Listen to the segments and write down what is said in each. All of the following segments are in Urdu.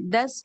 10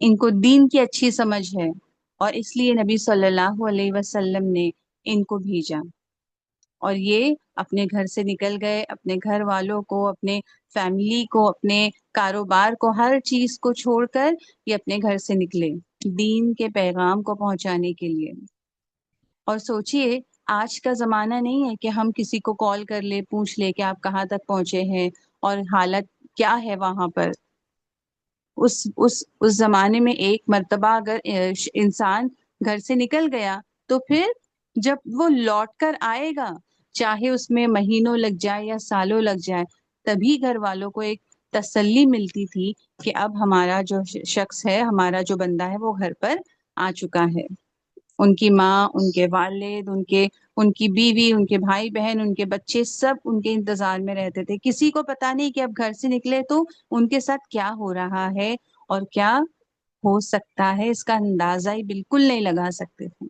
ان کو دین کی اچھی سمجھ ہے، اور اس لیے نبی صلی اللہ علیہ وسلم نے ان کو بھیجا، اور یہ اپنے گھر سے نکل گئے، اپنے گھر والوں کو، اپنے فیملی کو، اپنے کاروبار کو، ہر چیز کو چھوڑ کر یہ اپنے گھر سے نکلے دین کے پیغام کو پہنچانے کے لیے۔ اور سوچئے آج کا زمانہ نہیں ہے کہ ہم کسی کو کال کر لے، پوچھ لے کہ آپ کہاں تک پہنچے ہیں اور حالت کیا ہے وہاں پر۔ اس زمانے میں ایک مرتبہ اگر انسان گھر سے نکل گیا تو پھر جب وہ لوٹ کر آئے گا، چاہے اس میں مہینوں لگ جائے یا سالوں لگ جائے، تبھی گھر والوں کو ایک تسلی ملتی تھی کہ اب ہمارا جو شخص ہے، ہمارا جو بندہ ہے وہ گھر پر آ چکا ہے۔ ان کی ماں، ان کے والد، ان کی بیوی، ان کے بھائی بہن، ان کے بچے سب ان کے انتظار میں رہتے تھے۔ کسی کو پتا نہیں کہ اب گھر سے نکلے تو ان کے ساتھ کیا ہو رہا ہے اور کیا ہو سکتا ہے، اس کا اندازہ ہی بالکل نہیں لگا سکتے تھے۔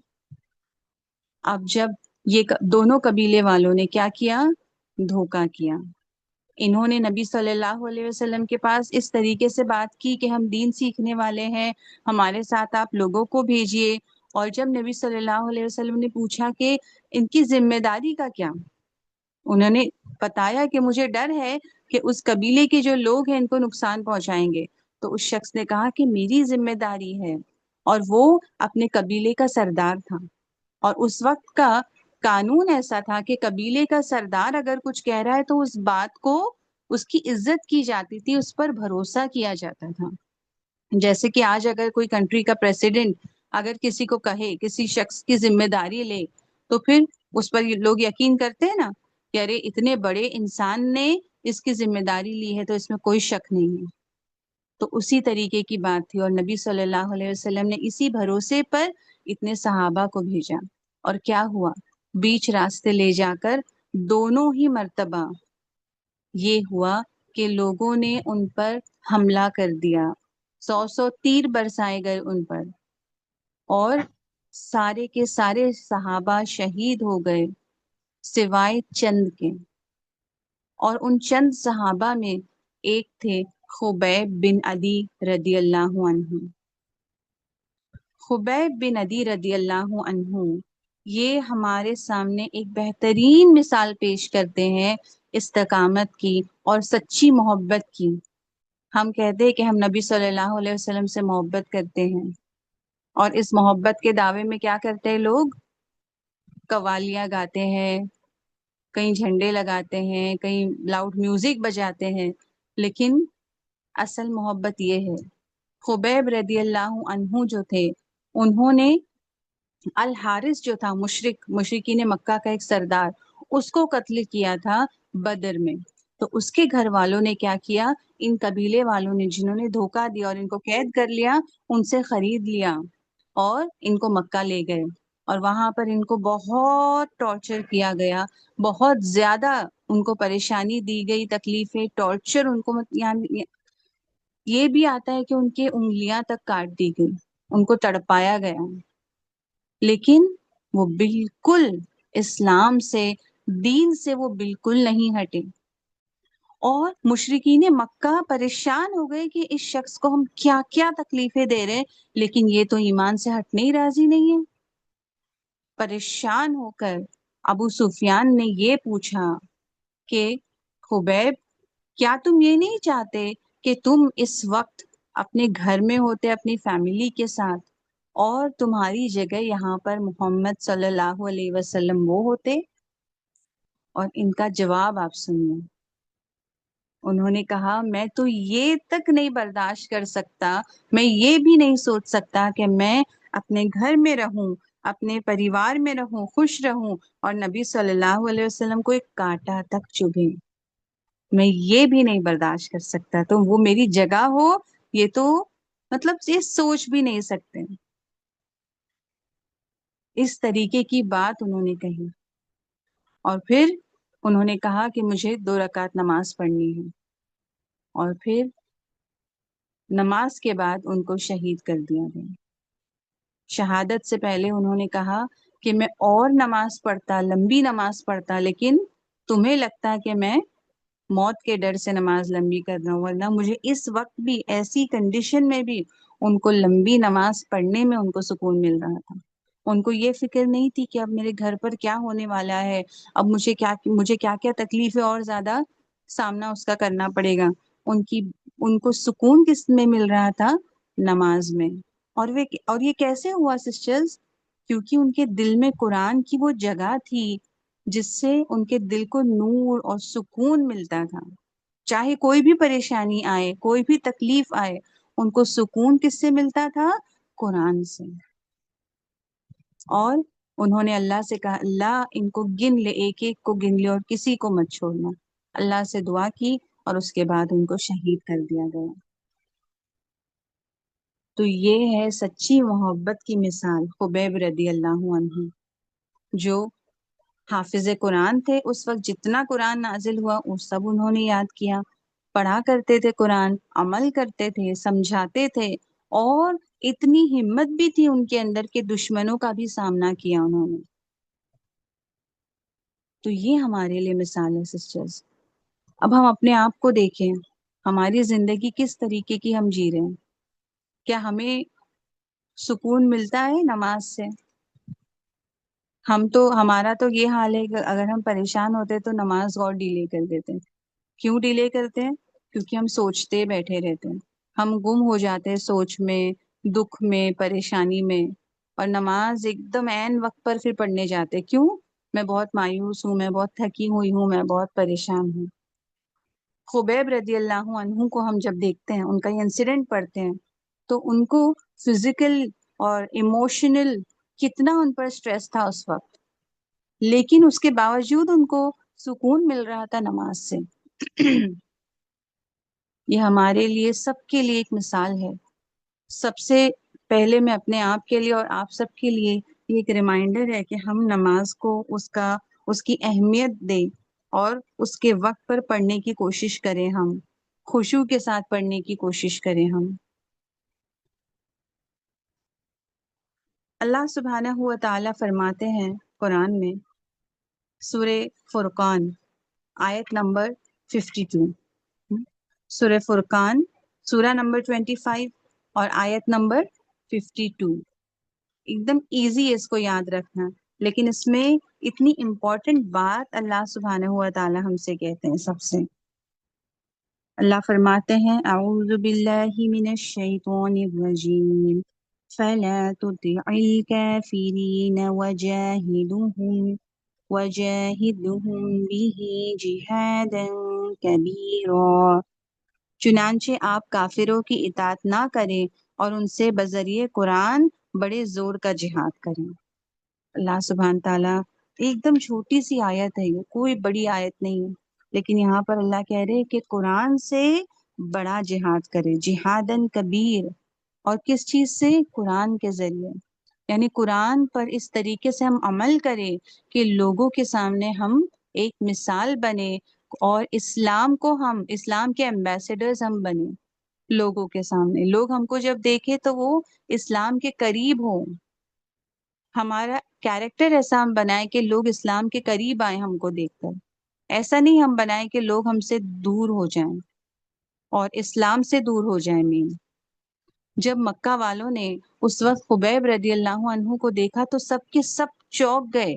اب جب یہ دونوں قبیلے والوں نے کیا کیا، دھوکہ کیا، انہوں نے نبی صلی اللہ علیہ وسلم کے پاس اس طریقے سے بات کی کہ ہم دین سیکھنے والے ہیں، ہمارے ساتھ آپ لوگوں کو بھیجیے۔ اور جب نبی صلی اللہ علیہ وسلم نے پوچھا کہ ان کی ذمہ داری کا کیا، انہوں نے بتایا کہ مجھے ڈر ہے کہ اس قبیلے کے جو لوگ ہیں ان کو نقصان پہنچائیں گے۔ تو اس شخص نے کہا کہ میری ذمہ داری ہے، اور وہ اپنے قبیلے کا سردار تھا، اور اس وقت کا قانون ایسا تھا کہ قبیلے کا سردار اگر کچھ کہہ رہا ہے تو اس بات کو، اس کی عزت کی جاتی تھی، اس پر بھروسہ کیا جاتا تھا۔ جیسے کہ آج اگر کوئی کنٹری کا پریسیڈنٹ اگر کسی کو کہے، کسی شخص کی ذمہ داری لے، تو پھر اس پر لوگ یقین کرتے ہیں نا کہ ارے اتنے بڑے انسان نے اس کی ذمہ داری لی ہے تو اس میں کوئی شک نہیں ہے۔ تو اسی طریقے کی بات تھی، اور نبی صلی اللہ علیہ وسلم نے اسی بھروسے پر اتنے صحابہ کو بھیجا۔ اور کیا ہوا، بیچ راستے لے جا کر دونوں ہی مرتبہ یہ ہوا کہ لوگوں نے ان پر حملہ کر دیا، 100 تیر برسائے گئے ان پر، اور سارے کے سارے صحابہ شہید ہو گئے سوائے چند کے۔ اور ان چند صحابہ میں ایک تھے خبیب بن عدی رضی اللہ عنہ۔ خبیب بن عدی رضی اللہ عنہ یہ ہمارے سامنے ایک بہترین مثال پیش کرتے ہیں استقامت کی اور سچی محبت کی۔ ہم کہتے ہیں کہ ہم نبی صلی اللہ علیہ وسلم سے محبت کرتے ہیں، اور اس محبت کے دعوے میں کیا کرتے ہیں لوگ، قوالیاں گاتے ہیں، کہیں جھنڈے لگاتے ہیں، کہیں لاؤڈ میوزک بجاتے ہیں، لیکن اصل محبت یہ ہے۔ خبیب رضی اللہ عنہ جو تھے، انہوں نے الحارث جو تھا مشرکین مکہ کا ایک سردار، اس کو قتل کیا تھا بدر میں۔ تو اس کے گھر والوں نے کیا کیا، ان قبیلے والوں نے جنہوں نے دھوکہ دیا اور ان کو قید کر لیا، ان سے خرید لیا اور ان کو مکہ لے گئے، اور وہاں پر ان کو بہت ٹارچر کیا گیا، بہت زیادہ ان کو پریشانی دی گئی، تکلیفیں، ٹارچر ان کو، یعنی یہ بھی آتا ہے کہ ان کے انگلیاں تک کاٹ دی گئی، ان کو تڑپایا گیا، لیکن وہ بالکل اسلام سے، دین سے وہ بالکل نہیں ہٹے۔ اور مشرکین مکہ پریشان ہو گئے کہ اس شخص کو ہم کیا کیا تکلیفیں دے رہے ہیں، لیکن یہ تو ایمان سے ہٹنے ہی راضی نہیں ہے۔ پریشان ہو کر ابو سفیان نے یہ پوچھا کہ خبیب، کیا تم یہ نہیں چاہتے کہ تم اس وقت اپنے گھر میں ہوتے، اپنی فیملی کے ساتھ، اور تمہاری جگہ یہاں پر محمد صلی اللہ علیہ وسلم وہ ہوتے؟ اور ان کا جواب آپ سنیے۔ انہوں نے کہا میں تو یہ تک نہیں برداشت کر سکتا، میں یہ بھی نہیں سوچ سکتا کہ میں اپنے گھر میں رہوں، اپنے پریوار میں رہوں، خوش رہوں، اور نبی صلی اللہ علیہ وسلم کو ایک کانٹا تک چبھے، میں یہ بھی نہیں برداشت کر سکتا، تو وہ میری جگہ ہو، یہ تو مطلب یہ سوچ بھی نہیں سکتے۔ اس طریقے کی بات انہوں نے کہی، اور پھر انہوں نے کہا کہ مجھے 2 رکعت نماز پڑھنی ہے، اور پھر نماز کے بعد ان کو شہید کر دیا گیا۔ شہادت سے پہلے انہوں نے کہا کہ میں اور نماز پڑھتا، لمبی نماز پڑھتا، لیکن تمہیں لگتا کہ میں موت کے ڈر سے نماز لمبی کر رہا ہوں، ورنہ مجھے اس وقت بھی، ایسی کنڈیشن میں بھی ان کو لمبی نماز پڑھنے میں ان کو سکون مل رہا تھا. ان کو یہ فکر نہیں تھی کہ اب میرے گھر پر کیا ہونے والا ہے، اب مجھے کیا کیا تکلیفیں اور زیادہ سامنا اس کا کرنا پڑے گا. ان کو سکون کس میں مل رہا تھا؟ نماز میں. اور یہ کیسے ہوا سسٹرز؟ کیونکہ ان کے دل میں قرآن کی وہ جگہ تھی جس سے ان کے دل کو نور اور سکون ملتا تھا. چاہے کوئی بھی پریشانی آئے، کوئی بھی تکلیف آئے، ان کو سکون کس سے ملتا تھا؟ قرآن سے. اور انہوں نے اللہ سے کہا اللہ ان کو گن لے، ایک ایک کو گن لے اور کسی کو مت چھوڑنا. اللہ سے دعا کی اور اس کے بعد ان کو شہید کر دیا گیا. تو یہ ہے سچی محبت کی مثال خبیب رضی اللہ عنہ، جو حافظ قرآن تھے. اس وقت جتنا قرآن نازل ہوا وہ سب انہوں نے یاد کیا، پڑھا کرتے تھے قرآن، عمل کرتے تھے، سمجھاتے تھے، اور اتنی ہمت بھی تھی ان کے اندر کہ دشمنوں کا بھی سامنا کیا انہوں نے. تو یہ ہمارے لیے مثال ہے سسٹرز. اب ہم اپنے آپ کو دیکھیں، ہماری زندگی کس طریقے کی ہم جی رہے ہیں. کیا ہمیں سکون ملتا ہے نماز سے؟ ہمارا تو یہ حال ہے کہ اگر ہم پریشان ہوتے تو نماز اور ڈیلے کر دیتے ہیں. کیوں ڈیلے کرتے ہیں؟ کیونکہ ہم سوچتے بیٹھے رہتے ہیں، ہم گم ہو جاتے ہیں سوچ میں، دکھ میں، پریشانی میں، اور نماز ایک دم عین وقت پر پھر پڑھنے جاتے. کیوں؟ میں بہت مایوس ہوں، میں بہت تھکی ہوئی ہوں، میں بہت پریشان ہوں. خبیب رضی اللہ عنہ کو ہم جب دیکھتے ہیں، ان کا یہ انسیڈنٹ پڑھتے ہیں، تو ان کو فزیکل اور ایموشنل کتنا ان پر سٹریس تھا اس وقت، لیکن اس کے باوجود ان کو سکون مل رہا تھا نماز سے. یہ ہمارے لیے سب کے لیے ایک مثال ہے. سب سے پہلے میں اپنے آپ کے لیے اور آپ سب کے لیے یہ ایک ریمائنڈر ہے کہ ہم نماز کو اس کی اہمیت دیں اور اس کے وقت پر پڑھنے کی کوشش کریں، ہم خشوع کے ساتھ پڑھنے کی کوشش کریں. ہم اللہ سبحانہ و تعالی فرماتے ہیں قرآن میں، سورہ فرقان آیت نمبر 52، سورہ فرقان سورہ نمبر 25 اور آیت نمبر 52. ایک دم ایزی ہے اس کو یاد رکھنا، لیکن اس میں اتنی امپورٹنٹ بات اللہ سبحانہ و تعالی ہم سے کہتے ہیں. سب سے اللہ فرماتے ہیں اعوذ باللہ من الشیطان الرجیم فلا تطع الکافرین وجاہدہم بہ جہادا کبیرا. چنانچہ آپ کافروں کی اطاعت نہ کریں اور ان سے بذریعہ قرآن بڑے زور کا جہاد کریں. اللہ سبحانہ تعالیٰ ایک دم چھوٹی سی آیت ہے، یہ کوئی بڑی آیت نہیں ہے، لیکن یہاں پر اللہ کہہ رہے کہ قرآن سے بڑا جہاد کرے، جہادن کبیر. اور کس چیز سے؟ قرآن کے ذریعے. یعنی قرآن پر اس طریقے سے ہم عمل کریں کہ لوگوں کے سامنے ہم ایک مثال بنے، اور اسلام کے ایمبیسیڈرز ہم بنے. لوگوں کے سامنے لوگ ہم کو جب دیکھے تو وہ اسلام کے قریب ہوں. ہمارا کیریکٹر ایسا ہم بنائیں کہ لوگ اسلام کے قریب آئیں ہم کو دیکھ کر. ایسا نہیں ہم بنائیں کہ لوگ ہم سے دور ہو جائیں اور اسلام سے دور ہو جائیں. جب مکہ والوں نے اس وقت خبیب رضی اللہ عنہ کو دیکھا تو سب کے سب چونک گئے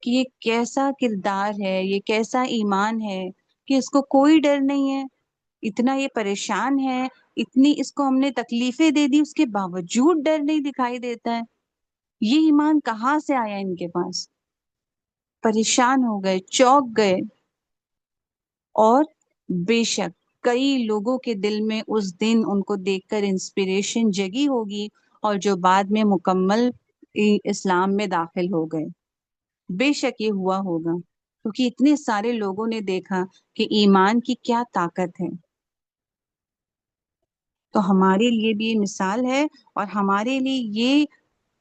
کہ یہ کیسا کردار ہے، یہ کیسا ایمان ہے کہ اس کو کوئی ڈر نہیں ہے، اتنا یہ پریشان ہے، اتنی اس کو ہم نے تکلیفیں دے دی، اس کے باوجود ڈر نہیں دکھائی دیتا ہے. یہ ایمان کہاں سے آیا ان کے پاس؟ پریشان ہو گئے، چونک گئے. اور بے شک کئی لوگوں کے دل میں اس دن ان کو دیکھ کر انسپریشن جگی ہوگی، اور جو بعد میں مکمل اسلام میں داخل ہو گئے. بے شک یہ ہوا ہوگا، کیونکہ اتنے سارے لوگوں نے دیکھا کہ ایمان کی کیا طاقت ہے. تو ہمارے لیے بھی یہ مثال ہے، اور ہمارے لیے یہ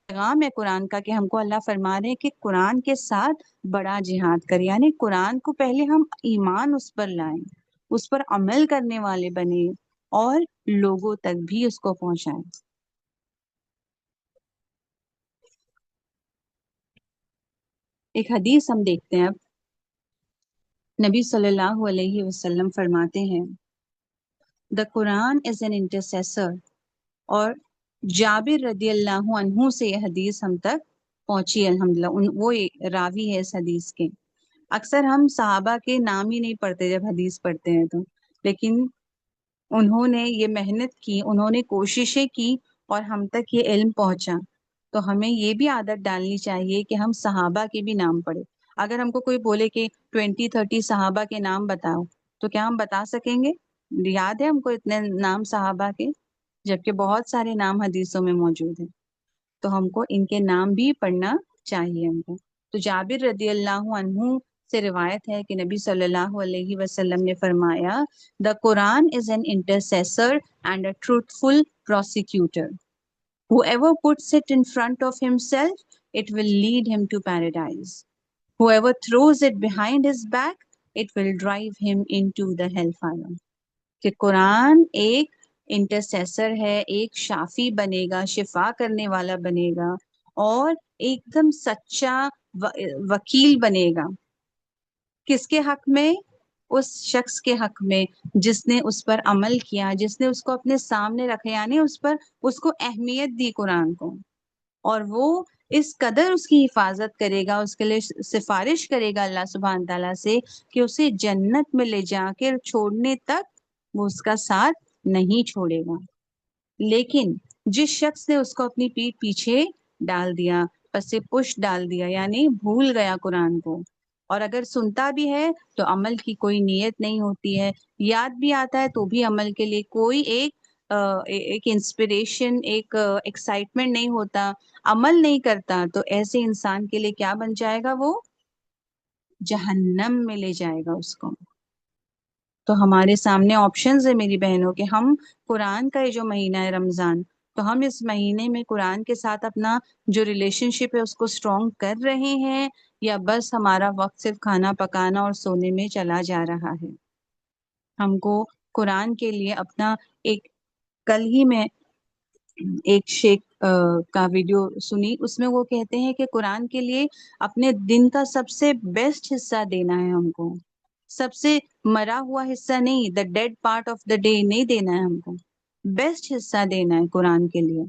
پیغام ہے قرآن کا کہ ہم کو اللہ فرما رہے ہیں کہ قرآن کے ساتھ بڑا جہاد کریں. یعنی قرآن کو پہلے ہم ایمان اس پر لائیں، اس پر عمل کرنے والے بنے، اور لوگوں تک بھی اس کو پہنچائیں. ایک حدیث ہم دیکھتے ہیں. اب نبی صلی اللہ علیہ وسلم فرماتے ہیں The Quran is an intercessor, اور جابر رضی اللہ عنہ سے یہ حدیث ہم تک پہنچی الحمدللہ، وہ راوی ہے اس حدیث کے۔ اکثر ہم صحابہ کے نام ہی نہیں پڑھتے جب حدیث پڑھتے ہیں تو، لیکن انہوں نے یہ محنت کی، انہوں نے کوششیں کی اور ہم تک یہ علم پہنچا۔ تو ہمیں یہ بھی عادت ڈالنی چاہیے کہ ہم صحابہ کے بھی نام پڑھیں۔ اگر ہم کو کوئی بولے کہ 20-30 صحابہ کے نام بتاؤ، تو کیا ہم بتا سکیں گے؟ یاد ہے ہم کو اتنے نام صحابہ کے؟ جبکہ بہت سارے نام حدیثوں میں موجود ہیں، تو ہم کو ان کے نام بھی پڑھنا چاہیے ہم کو۔ تو جابر رضی اللہ عنہ سے روایت ہے کہ نبی صلی اللہ علیہ وسلم نے فرمایا، "The Quran is an intercessor and a truthful prosecutor. Whoever puts it in front of himself, it will lead him to paradise. Whoever throws it behind his back, it will drive him into the hellfire." کہ قرآن ایک انٹرسیسر ہے، ایک شافی بنے گا، شفا کرنے والا بنے گا، اور ایک دم سچا وکیل بنے گا۔ کس کے حق میں؟ اس شخص کے حق میں جس نے اس پر عمل کیا، جس نے اس کو اپنے سامنے رکھا، یعنی اس کو اہمیت دی قرآن کو، اور وہ اس قدر اس کی حفاظت کرے گا، اس کے لیے سفارش کرے گا اللہ سبحانہ تعالیٰ سے کہ اسے جنت میں لے جا کے چھوڑنے تک وہ اس کا ساتھ نہیں چھوڑے گا۔ لیکن جس شخص نے اس کو اپنی پیٹھ پیچھے ڈال دیا، پس پش ڈال دیا، یعنی بھول گیا قرآن کو، اور اگر سنتا بھی ہے تو عمل کی کوئی نیت نہیں ہوتی ہے، یاد بھی آتا ہے تو بھی عمل کے لیے کوئی ایک انسپریشن، ایک ایکسائٹمنٹ نہیں ہوتا، عمل نہیں کرتا، تو ایسے انسان کے لیے کیا بن جائے گا؟ وہ جہنم میں لے جائے گا اس کو۔ تو ہمارے سامنے آپشنز ہیں میری بہنوں کہ ہم قرآن کا یہ جو مہینہ ہے رمضان، تو ہم اس مہینے میں قرآن کے ساتھ اپنا جو ریلیشن شپ ہے اس کو اسٹرانگ کر رہے ہیں، یا بس ہمارا وقت صرف کھانا پکانا اور سونے میں چلا جا رہا ہے۔ ہم کو قرآن کے لیے اپنا کل ہی میں ایک شیخ کا ویڈیو سنی، اس میں وہ کہتے ہیں کہ قرآن کے لیے اپنے دن کا سب سے بیسٹ حصہ دینا ہے ہم کو، سب سے مرا ہوا حصہ نہیں، the dead part of the day نہیں دینا ہے ہم کو، بیسٹ حصہ دینا ہے قرآن کے لیے۔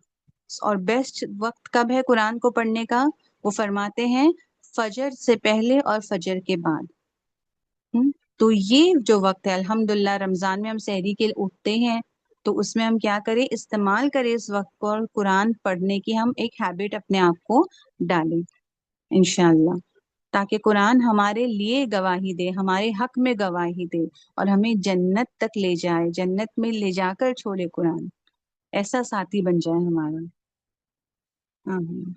اور بیسٹ وقت کب ہے قرآن کو پڑھنے کا؟ وہ فرماتے ہیں فجر سے پہلے اور فجر کے بعد۔ تو یہ جو وقت ہے، الحمدللہ رمضان میں ہم سحری کے اٹھتے ہیں، تو اس میں ہم کیا کریں؟ استعمال کریں اس وقت کو، اور قرآن پڑھنے کی ہم ایک ہیبٹ اپنے آپ کو ڈالیں انشاءاللہ، تاکہ قرآن ہمارے لیے گواہی دے، ہمارے حق میں گواہی دے، اور ہمیں جنت تک لے جائے، جنت میں لے جا کر چھوڑے قرآن، ایسا ساتھی بن جائے ہمارا۔ آمین۔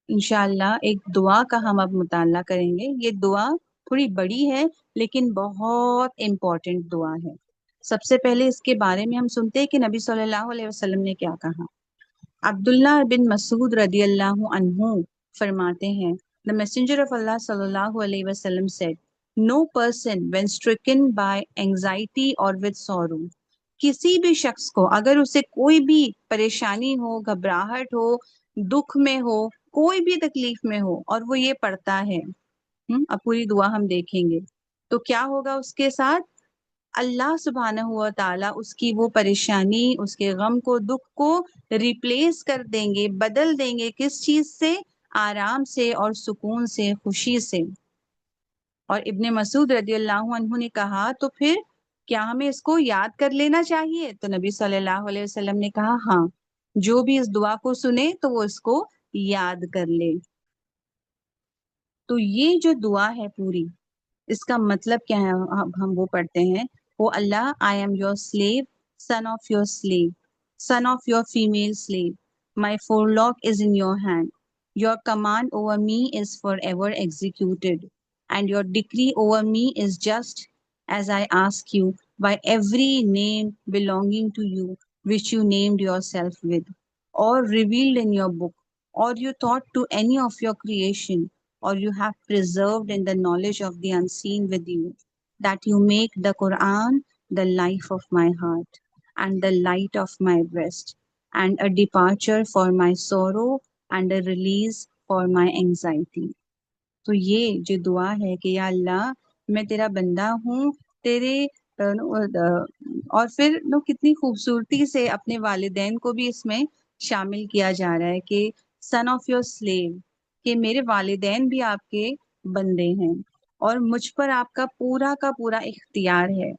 انشاءاللہ ایک دعا کا ہم اب مطالعہ کریں گے۔ یہ دعا تھوڑی بڑی ہے لیکن بہت امپورٹنٹ دعا ہے۔ سب سے پہلے اس کے بارے میں ہم سنتے ہیں کہ نبی صلی اللہ علیہ وسلم نے کیا کہا۔ عبداللہ بن مسعود رضی اللہ عنہ فرماتے ہیں، The messenger of Allah صلی اللہ علیہ وسلم said, No person when stricken by anxiety or with sorrow، کسی بھی شخص کو اگر اسے کوئی بھی پریشانی ہو، گھبراہٹ ہو، دکھ میں ہو، کوئی بھی تکلیف میں ہو، اور وہ یہ پڑھتا ہے، اب پوری دعا ہم دیکھیں گے، تو کیا ہوگا اس کے ساتھ؟ اللہ سبحانہ ہوا تعالیٰ اس کی وہ پریشانی، اس کے غم کو، دکھ کو ریپلیس کر دیں گے، بدل دیں گے، کس چیز سے؟ آرام سے اور سکون سے، خوشی سے۔ اور ابن مسعود رضی اللہ عنہ نے کہا، تو پھر کیا ہمیں اس کو یاد کر لینا چاہیے؟ تو نبی صلی اللہ علیہ وسلم نے کہا ہاں، جو بھی اس دعا کو سنے تو وہ اس کو یاد کر لے۔ تو یہ جو دعا ہے پوری، اس کا مطلب کیا ہے؟ ہم وہ پڑھتے ہیں، او اللہ، I am your slave, son of your slave, son of your female slave. My forelock is in your hand. Your command over me is forever executed, and your decree over me is just, as I ask you by every name belonging to you, which you named yourself with, or revealed in your book, or you taught to any of your creation, or you have preserved in the knowledge of the unseen with you, that you make the Quran the life of my heart and the light of my breast, and a departure for my sorrow and a release for my anxiety. تو یہ جو دعا ہے کہ یا اللہ، میں تیرا بندہ ہوں، تیرے اور پھر لو کتنی خوبصورتی سے اپنے والدین کو بھی اس میں شامل کیا جا رہا ہے کہ سن آف یور سلیو، کہ میرے والدین بھی آپ کے بندے ہیں اور مجھ پر آپ کا پورا اختیار ہے.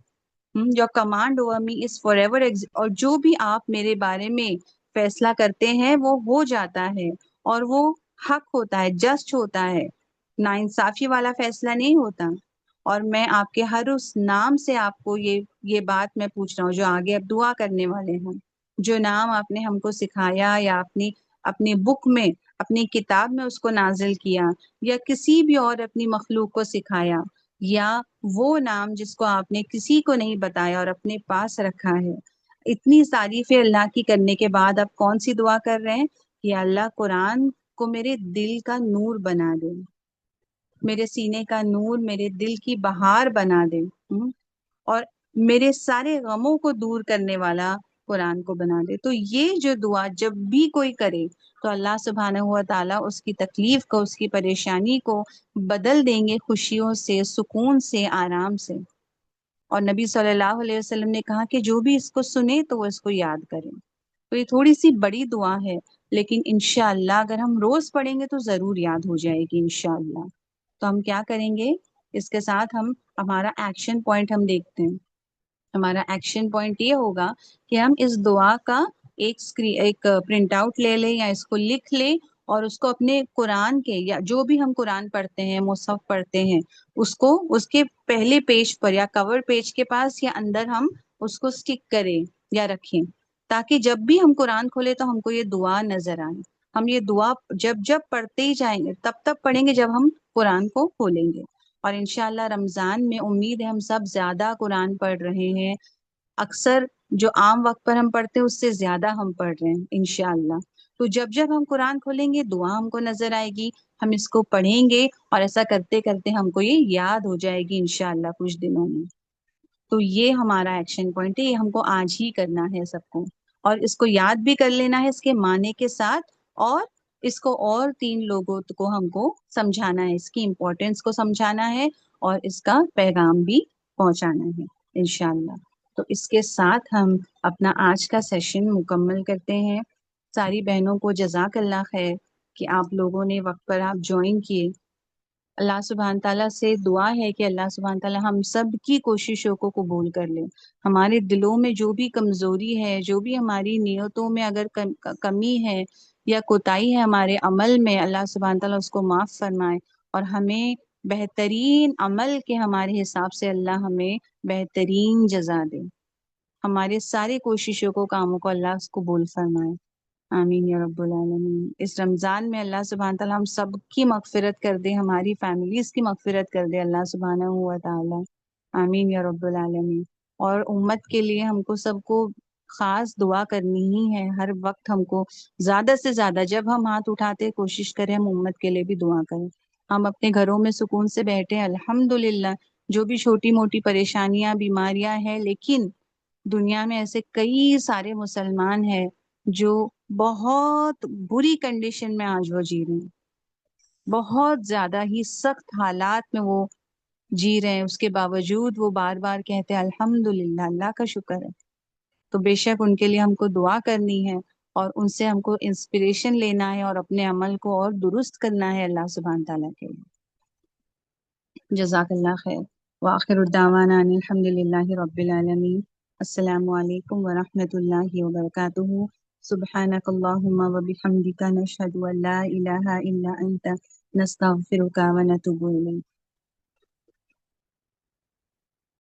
Your command over me is forever اور جو بھی آپ میرے بارے میں فیصلہ کرتے ہیں وہ ہو جاتا ہے اور وہ حق ہوتا ہے، جسٹ ہوتا ہے، ناانصافی والا فیصلہ نہیں ہوتا. اور میں آپ کے ہر اس نام سے آپ کو یہ بات میں پوچھ رہا ہوں جو آگے اب دعا کرنے والے ہیں، جو نام آپ نے ہم کو سکھایا یا اپنی بک میں، اپنی کتاب میں اس کو نازل کیا، یا کسی بھی اور اپنی مخلوق کو سکھایا، یا وہ نام جس کو آپ نے کسی کو نہیں بتایا اور اپنے پاس رکھا ہے. اتنی تعریفیں اللہ کی کرنے کے بعد اب کون سی دعا کر رہے ہیں کہ اللہ قرآن کو میرے دل کا نور بنا دے، میرے سینے کا نور، میرے دل کی بہار بنا دے، اور میرے سارے غموں کو دور کرنے والا قرآن کو بنا دے. تو یہ جو دعا جب بھی کوئی کرے تو اللہ سبحانہ ہوا تعالیٰ اس کی تکلیف کو، اس کی پریشانی کو بدل دیں گے خوشیوں سے، سکون سے، آرام سے. اور نبی صلی اللہ علیہ وسلم نے کہا کہ جو بھی اس کو سنے تو وہ اس کو یاد کرے. تو یہ تھوڑی سی بڑی دعا ہے لیکن انشاءاللہ اگر ہم روز پڑھیں گے تو ضرور یاد ہو جائے گی انشاءاللہ. تو ہم کیا کریں گے اس کے ساتھ، ہمارا ایکشن پوائنٹ ہم دیکھتے ہیں. ہمارا ایکشن پوائنٹ یہ ہوگا کہ ہم اس دعا کا ایک پرنٹ آؤٹ لے لیں یا اس کو لکھ لیں اور اس کو اپنے قرآن کے، یا جو بھی ہم قرآن پڑھتے ہیں، مصحف پڑھتے ہیں، اس کو اس کے پہلے پیج پر یا کور پیج کے پاس یا اندر ہم اس کو سٹک کریں یا رکھیں، تاکہ جب بھی ہم قرآن کھولے تو ہم کو یہ دعا نظر آئے. ہم یہ دعا جب پڑھتے ہی جائیں گے، تب پڑھیں گے جب ہم قرآن کو کھولیں گے. اور انشاءاللہ رمضان میں امید ہے ہم سب زیادہ قرآن پڑھ رہے ہیں، اکثر جو عام وقت پر ہم پڑھتے ہیں اس سے زیادہ ہم پڑھ رہے ہیں انشاءاللہ. تو جب ہم قرآن کھولیں گے دعا ہم کو نظر آئے گی، ہم اس کو پڑھیں گے اور ایسا کرتے کرتے ہم کو یہ یاد ہو جائے گی انشاءاللہ کچھ دنوں میں. تو یہ ہمارا ایکشن پوائنٹ ہے، یہ ہم کو آج ہی کرنا ہے سب کو، اور اس کو یاد بھی کر لینا ہے اس کے معنی کے ساتھ، اور اس کو اور 3 لوگوں کو ہم کو سمجھانا ہے، اس کی امپورٹینس کو سمجھانا ہے اور اس کا پیغام بھی پہنچانا ہے انشاءاللہ. تو اس کے ساتھ ہم اپنا آج کا سیشن مکمل کرتے ہیں. ساری بہنوں کو جزاک اللہ خیر کہ آپ لوگوں نے وقت پر آپ جوائن کیے. اللہ سبحانہ تعالیٰ سے دعا ہے کہ اللہ سبحانہ تعالیٰ ہم سب کی کوششوں کو قبول کر لے. ہمارے دلوں میں جو بھی کمزوری ہے، جو بھی ہماری نیتوں میں اگر کمی ہے یا کوتاہی ہے ہمارے عمل میں، اللہ سبحانہ تعالیٰ اس کو معاف فرمائے اور ہمیں بہترین عمل کے ہمارے حساب سے اللہ ہمیں بہترین جزا دے. ہمارے سارے کوششوں کو، کاموں کو اللہ اس قبول فرمائے. آمین یا رب العالمین. اس رمضان میں اللہ سبحانہ تعالیٰ ہم سب کی مغفرت کر دے، ہماری فیملیز کی مغفرت کر دے اللہ سبحانہ ہوا تعالیٰ. آمین یا رب العالمین. اور امت کے لیے ہم کو سب کو خاص دعا کرنی ہی ہے ہر وقت. ہم کو زیادہ سے زیادہ جب ہم ہاتھ اٹھاتے کوشش کریں ہم امت کے لیے بھی دعا کریں. ہم اپنے گھروں میں سکون سے بیٹھے الحمدللہ، جو بھی چھوٹی موٹی پریشانیاں، بیماریاں ہیں، لیکن دنیا میں ایسے کئی سارے مسلمان ہیں جو بہت بری کنڈیشن میں آج وہ جی رہے ہیں، بہت زیادہ ہی سخت حالات میں وہ جی رہے ہیں. اس کے باوجود وہ بار بار کہتے ہیں الحمدللہ، اللہ کا شکر ہے. تو بے شک ان کے لیے ہم کو دعا کرنی ہے اور ان سے ہم کو انسپریشن لینا ہے اور اپنے عمل کو اور درست کرنا ہے اللہ سبحانہ تعالیٰ کے لیے. جزاک اللہ خیر. وآخر الدعوانا ان الحمدللہ رب العالمین. السلام علیکم ورحمۃ اللہ وبرکاتہ. سبحانک اللہم وبحمدک، نشہد ان لا الہ الا انت، نستغفرک ونتوب الیک.